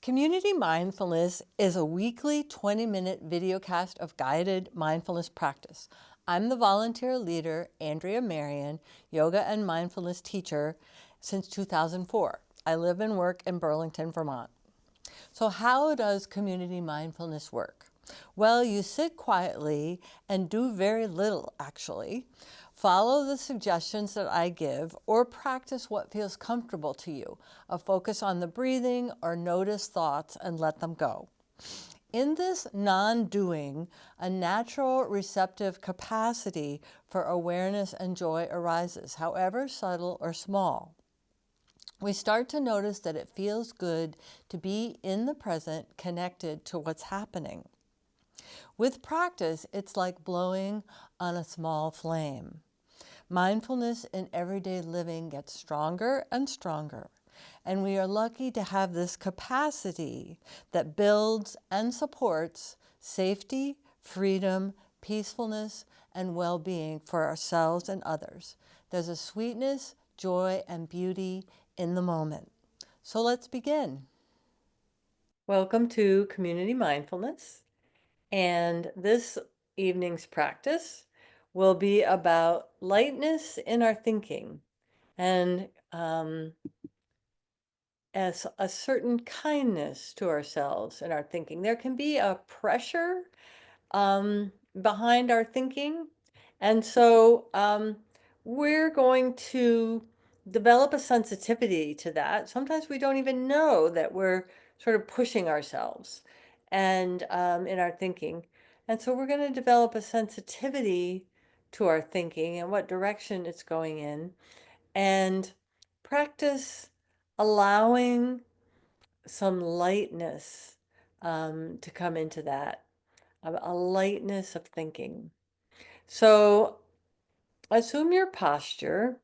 Community Mindfulness is a weekly 20-minute videocast of guided mindfulness practice. I'm the volunteer leader, Andrea Marion, yoga and mindfulness teacher since 2004. I live and work in Burlington, Vermont. So how does community mindfulness work? Well, you sit quietly and do very little, actually. Follow the suggestions that I give or practice what feels comfortable to you. A focus on the breathing or notice thoughts and let them go. In this non-doing, a natural receptive capacity for awareness and joy arises, however subtle or small. We start to notice that it feels good to be in the present, connected to what's happening. With practice, it's like blowing on a small flame. Mindfulness in everyday living gets stronger and stronger, and we are lucky to have this capacity that builds and supports safety, freedom, peacefulness, and well-being for ourselves and others. There's a sweetness, joy, and beauty in the moment. So let's begin. Welcome to Community Mindfulness. And this evening's practice will be about lightness in our thinking and as a certain kindness to ourselves in our thinking. There can be a pressure behind our thinking. And so we're going to develop a sensitivity to that. Sometimes we don't even know that we're sort of pushing ourselves and in our thinking. And so we're going to develop a sensitivity to our thinking and what direction it's going in and practice allowing some lightness to come into that, a lightness of thinking. So assume your posture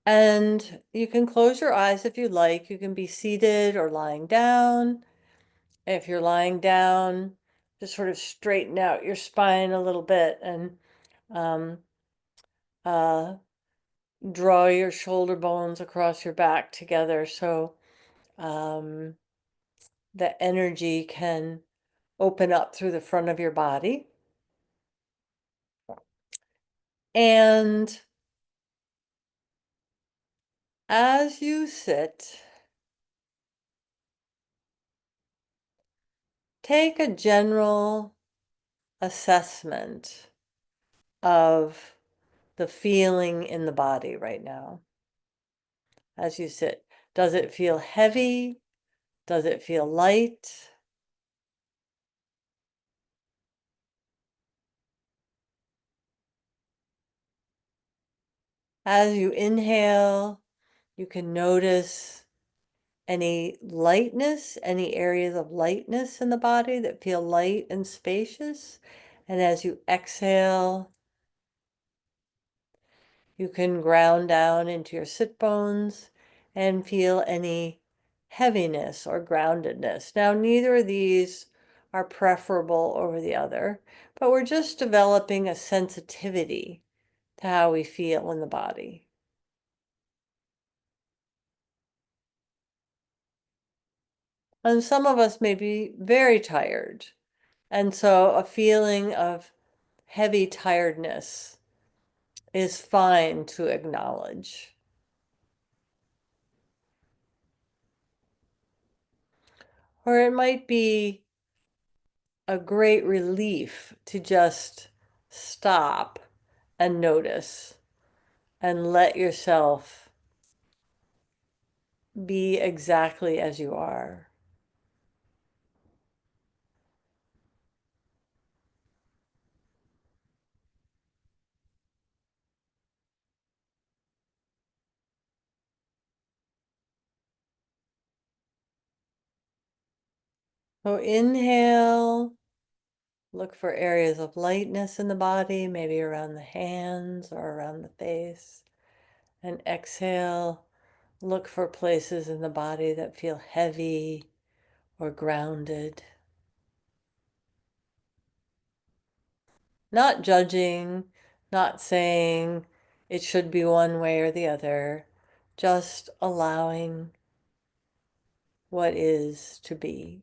and you can close your eyes if you like. You can be seated or lying down. If you're lying down, just sort of straighten out your spine a little bit and um, uh, draw your shoulder bones across your back together so um, the energy can open up through the front of your body. And as you sit, take a general assessment of the feeling in the body right now as you sit. Does it feel heavy? Does it feel light? As you inhale, you can notice any lightness, any areas of lightness in the body that feel light and spacious. And as you exhale, you can ground down into your sit bones and feel any heaviness or groundedness. Now, neither of these are preferable over the other, but we're just developing a sensitivity to how we feel in the body. And some of us may be very tired. And so a feeling of heavy tiredness is fine to acknowledge. Or it might be a great relief to just stop and notice and let yourself be exactly as you are. So inhale, look for areas of lightness in the body, maybe around the hands or around the face. And exhale, look for places in the body that feel heavy or grounded. Not judging, not saying it should be one way or the other, just allowing what is to be.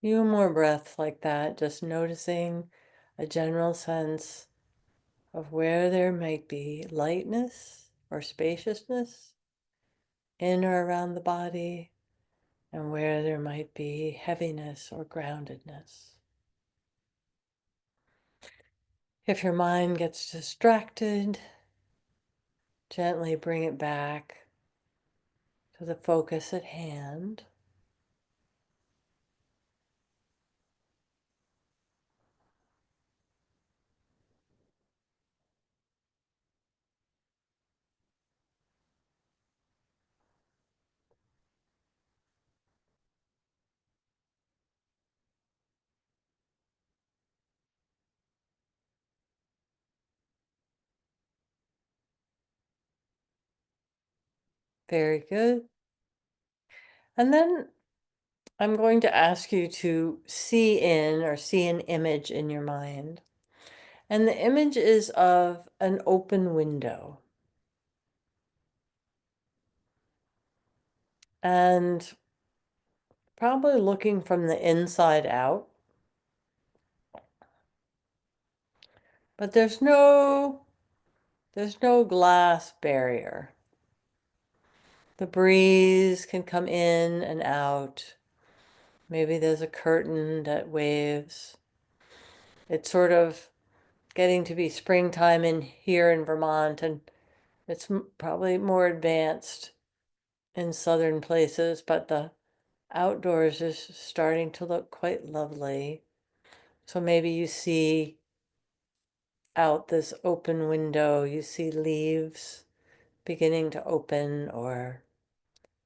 Few more breaths like that, just noticing a general sense of where there might be lightness or spaciousness in or around the body, and where there might be heaviness or groundedness. If your mind gets distracted, gently bring it back to the focus at hand. Very good. And then I'm going to ask you to see in or see an image in your mind. And the image is of an open window. And probably looking from the inside out. But there's no glass barrier. The breeze can come in and out. Maybe there's a curtain that waves. It's sort of getting to be springtime in here in Vermont, and it's probably more advanced in southern places, but the outdoors is starting to look quite lovely. So maybe you see out this open window, you see leaves beginning to open or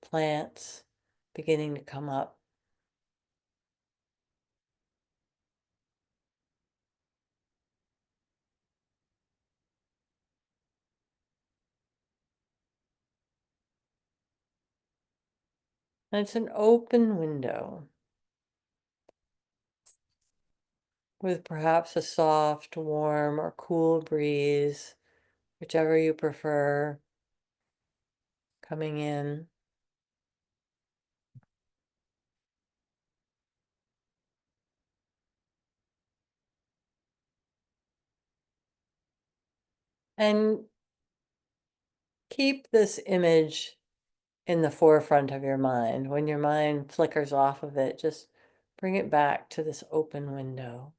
plants beginning to come up. And it's an open window with perhaps a soft, warm, or cool breeze, whichever you prefer, coming in. And keep this image in the forefront of your mind. When your mind flickers off of it, just bring it back to this open window.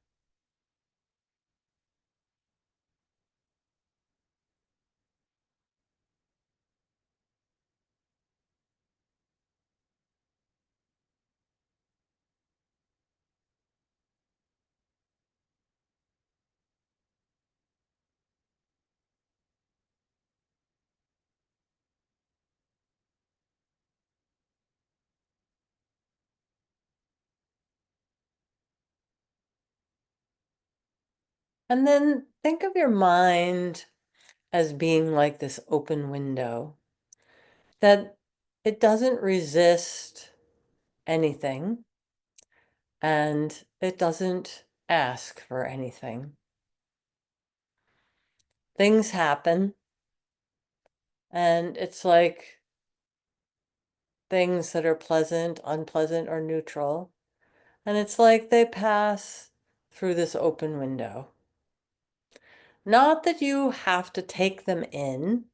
And then think of your mind as being like this open window, that it doesn't resist anything and it doesn't ask for anything. Things happen, and it's like things that are pleasant, unpleasant, or neutral. And it's like they pass through this open window. Not that you have to take them in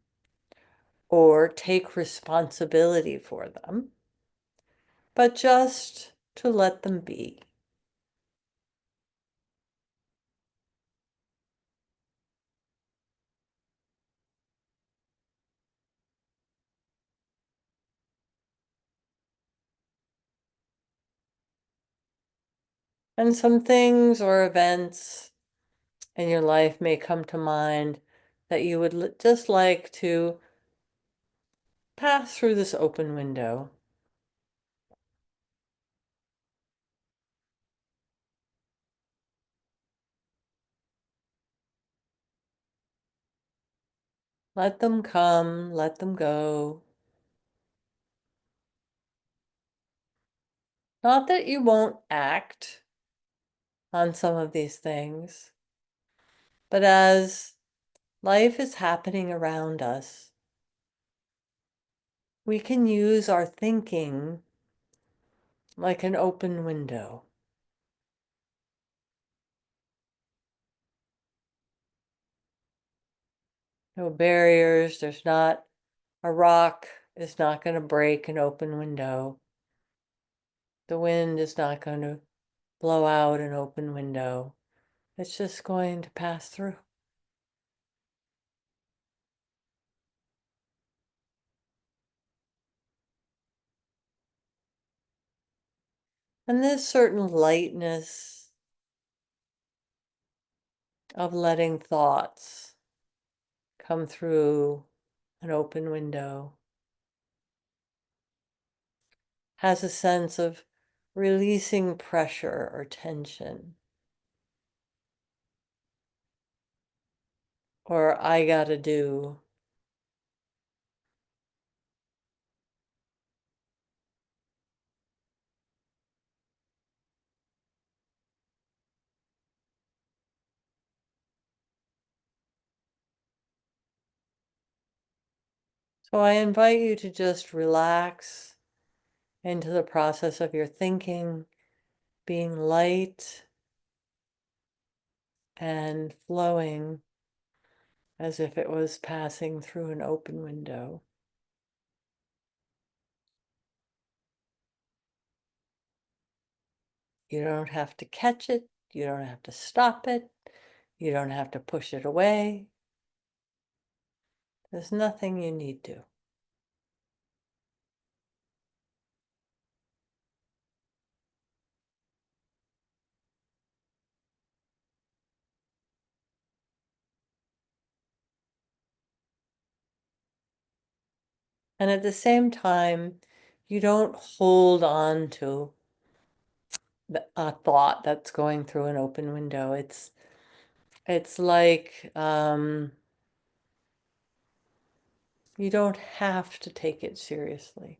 or take responsibility for them, but just to let them be. And some things or events in your life may come to mind that you would just like to pass through this open window. Let them come, let them go. Not that you won't act on some of these things, but as life is happening around us, we can use our thinking like an open window. No barriers, there's not a rock is not going to break an open window. The wind is not going to blow out an open window. It's just going to pass through. And this certain lightness of letting thoughts come through an open window has a sense of releasing pressure or tension, or I gotta do. So I invite you to just relax into the process of your thinking, being light and flowing as if it was passing through an open window. You don't have to catch it. You don't have to stop it. You don't have to push it away. There's nothing you need to. And at the same time, you don't hold on to a thought that's going through an open window. It's like you don't have to take it seriously.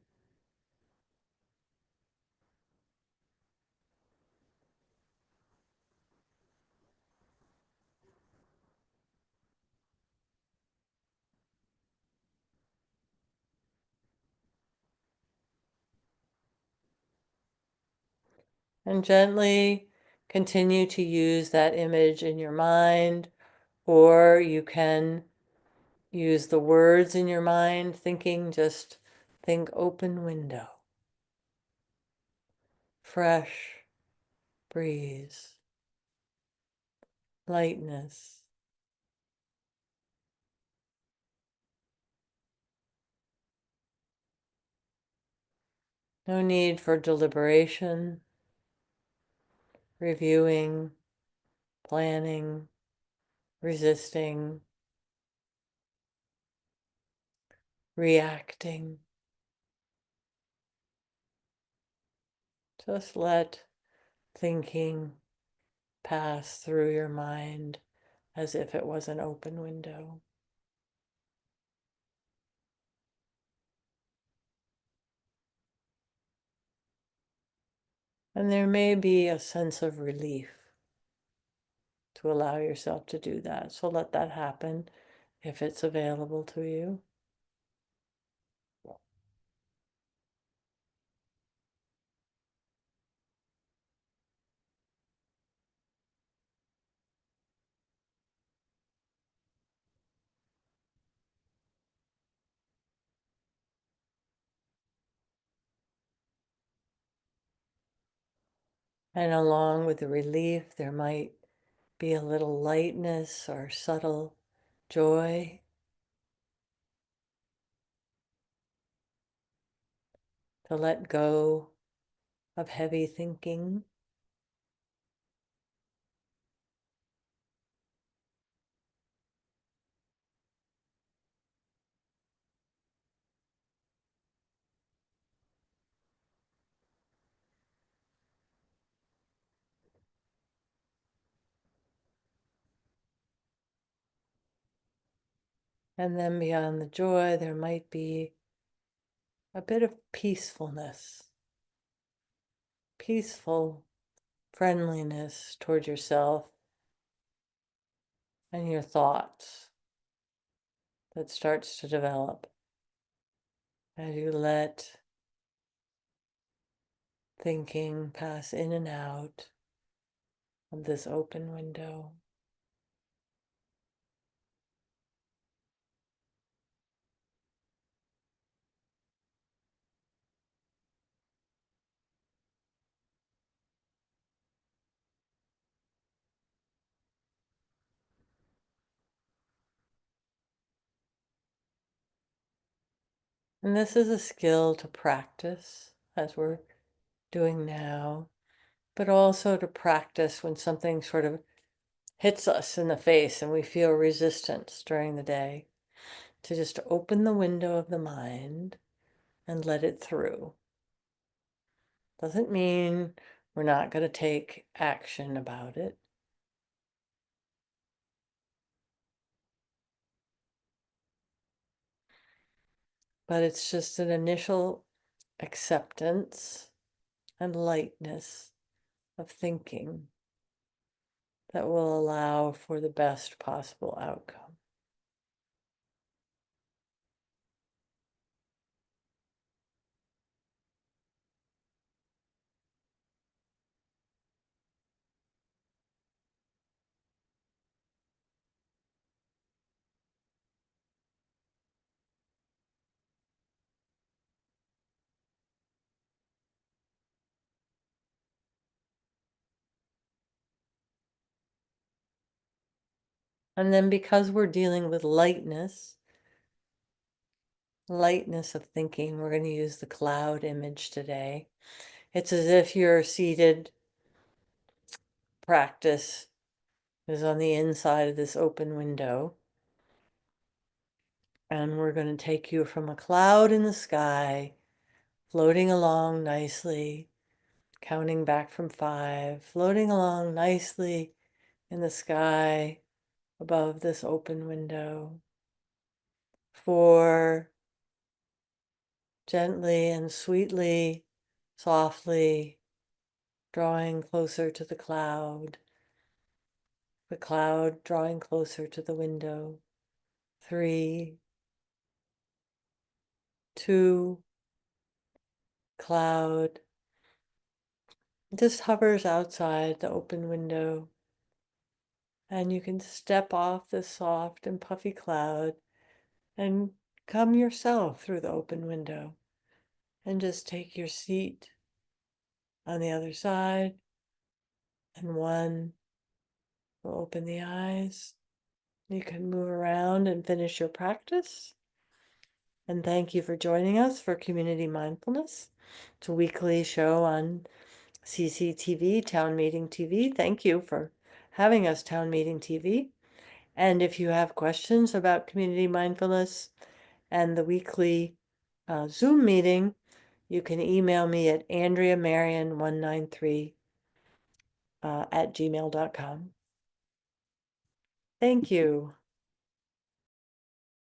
And gently continue to use that image in your mind, or you can use the words in your mind, thinking, just think open window, fresh breeze, lightness. No need for deliberation, reviewing, planning, resisting, reacting. Just let thinking pass through your mind as if it was an open window. And there may be a sense of relief to allow yourself to do that. So let that happen if it's available to you. And along with the relief, there might be a little lightness or subtle joy to let go of heavy thinking. And then beyond the joy, there might be a bit of peacefulness, peaceful friendliness toward yourself and your thoughts that starts to develop as you let thinking pass in and out of this open window. And this is a skill to practice as we're doing now, but also to practice when something sort of hits us in the face and we feel resistance during the day, to just open the window of the mind and let it through. Doesn't mean we're not going to take action about it. But it's just an initial acceptance and lightness of thinking that will allow for the best possible outcome. And then because we're dealing with lightness of thinking, we're going to use the cloud image today. It's as if your seated practice is on the inside of this open window. And we're going to take you from a cloud in the sky, floating along nicely, counting back from 5, floating along nicely in the sky above this open window. 4, gently and sweetly, softly, drawing closer to the cloud drawing closer to the window. 3, 2, cloud just hovers outside the open window, and you can step off the soft and puffy cloud and come yourself through the open window and just take your seat on the other side. And 1 will open the eyes. You can move around and finish your practice. And thank you for joining us for Community Mindfulness. It's a weekly show on CCTV, Town Meeting TV. Thank you for having us, Town Meeting TV. And if you have questions about community mindfulness and the weekly Zoom meeting, you can email me at AndreaMarion193 at gmail.com. Thank you.